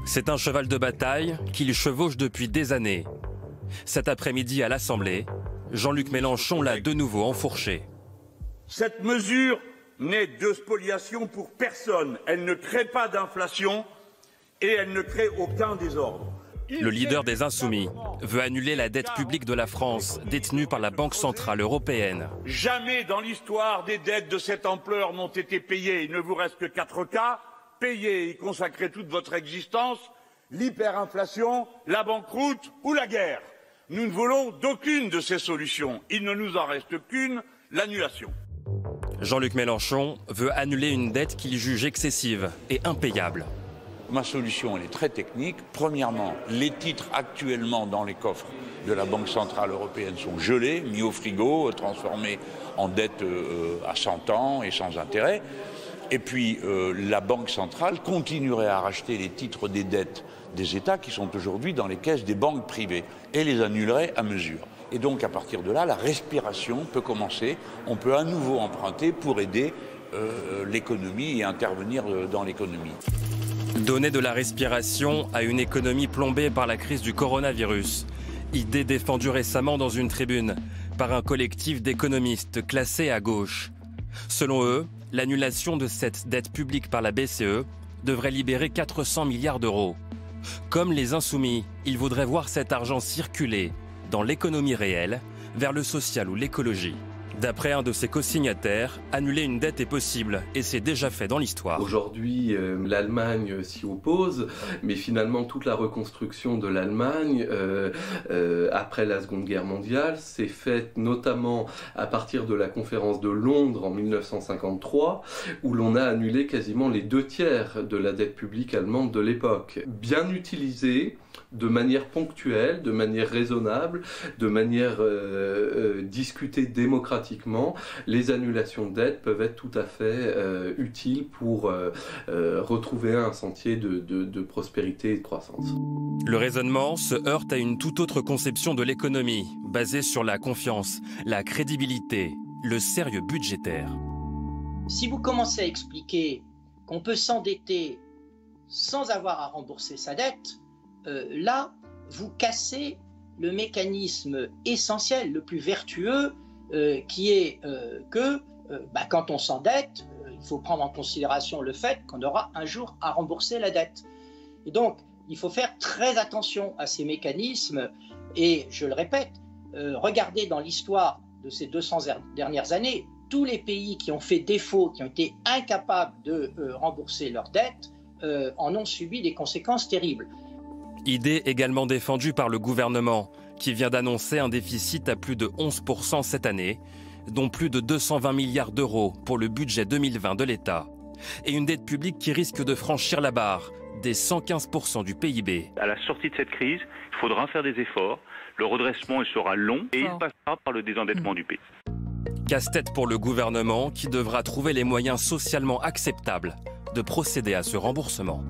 C'est un cheval de bataille qu'il chevauche depuis des années. Cet après-midi à l'Assemblée, Jean-Luc Mélenchon l'a de nouveau enfourché. Cette mesure n'est de spoliation pour personne. Elle ne crée pas d'inflation et elle ne crée aucun désordre. Le leader des Insoumis veut annuler la dette publique de la France détenue par la Banque centrale européenne. Jamais dans l'histoire des dettes de cette ampleur n'ont été payées. Il ne vous reste que 4 cas. Payer et y consacrer toute votre existence, l'hyperinflation, la banqueroute ou la guerre. Nous ne voulons d'aucune de ces solutions. Il ne nous en reste qu'une, l'annulation. Jean-Luc Mélenchon veut annuler une dette qu'il juge excessive et impayable. Ma solution, elle est très technique. Premièrement, les titres actuellement dans les coffres de la Banque centrale européenne sont gelés, mis au frigo, transformés en dette à 100 ans et sans intérêt. Et puis, la Banque centrale continuerait à racheter les titres des dettes des États qui sont aujourd'hui dans les caisses des banques privées et les annulerait à mesure. Et donc, à partir de là, la respiration peut commencer. On peut à nouveau emprunter pour aider l'économie et intervenir dans l'économie. Donner de la respiration à une économie plombée par la crise du coronavirus. Idée défendue récemment dans une tribune par un collectif d'économistes classés à gauche. Selon eux, l'annulation de cette dette publique par la BCE devrait libérer 400 milliards d'euros. Comme les Insoumis, ils voudraient voir cet argent circuler dans l'économie réelle, vers le social ou l'écologie. D'après un de ses co-signataires, annuler une dette est possible et c'est déjà fait dans l'histoire. Aujourd'hui, l'Allemagne s'y oppose, mais finalement toute la reconstruction de l'Allemagne après la Seconde Guerre mondiale s'est faite notamment à partir de la conférence de Londres en 1953, où l'on a annulé quasiment les 2/3 de la dette publique allemande de l'époque. Bien utilisée, de manière ponctuelle, de manière raisonnable, de manière discutée démocratiquement, les annulations de dettes peuvent être tout à fait utiles pour retrouver un sentier de prospérité et de croissance. Le raisonnement se heurte à une toute autre conception de l'économie, basée sur la confiance, la crédibilité, le sérieux budgétaire. Si vous commencez à expliquer qu'on peut s'endetter sans avoir à rembourser sa dette, là, vous cassez le mécanisme essentiel, le plus vertueux, qui est que quand on s'endette, il faut prendre en considération le fait qu'on aura un jour à rembourser la dette. Et donc, il faut faire très attention à ces mécanismes. Et je le répète, regardez dans l'histoire de ces 200 dernières années, tous les pays qui ont fait défaut, qui ont été incapables de rembourser leurs dettes, en ont subi des conséquences terribles. Idée également défendue par le gouvernement, qui vient d'annoncer un déficit à plus de 11% cette année, dont plus de 220 milliards d'euros pour le budget 2020 de l'État. Et une dette publique qui risque de franchir la barre des 115% du PIB. À la sortie de cette crise, il faudra faire des efforts. Le redressement, il sera long et il passera par le désendettement du pays. Casse-tête pour le gouvernement qui devra trouver les moyens socialement acceptables de procéder à ce remboursement.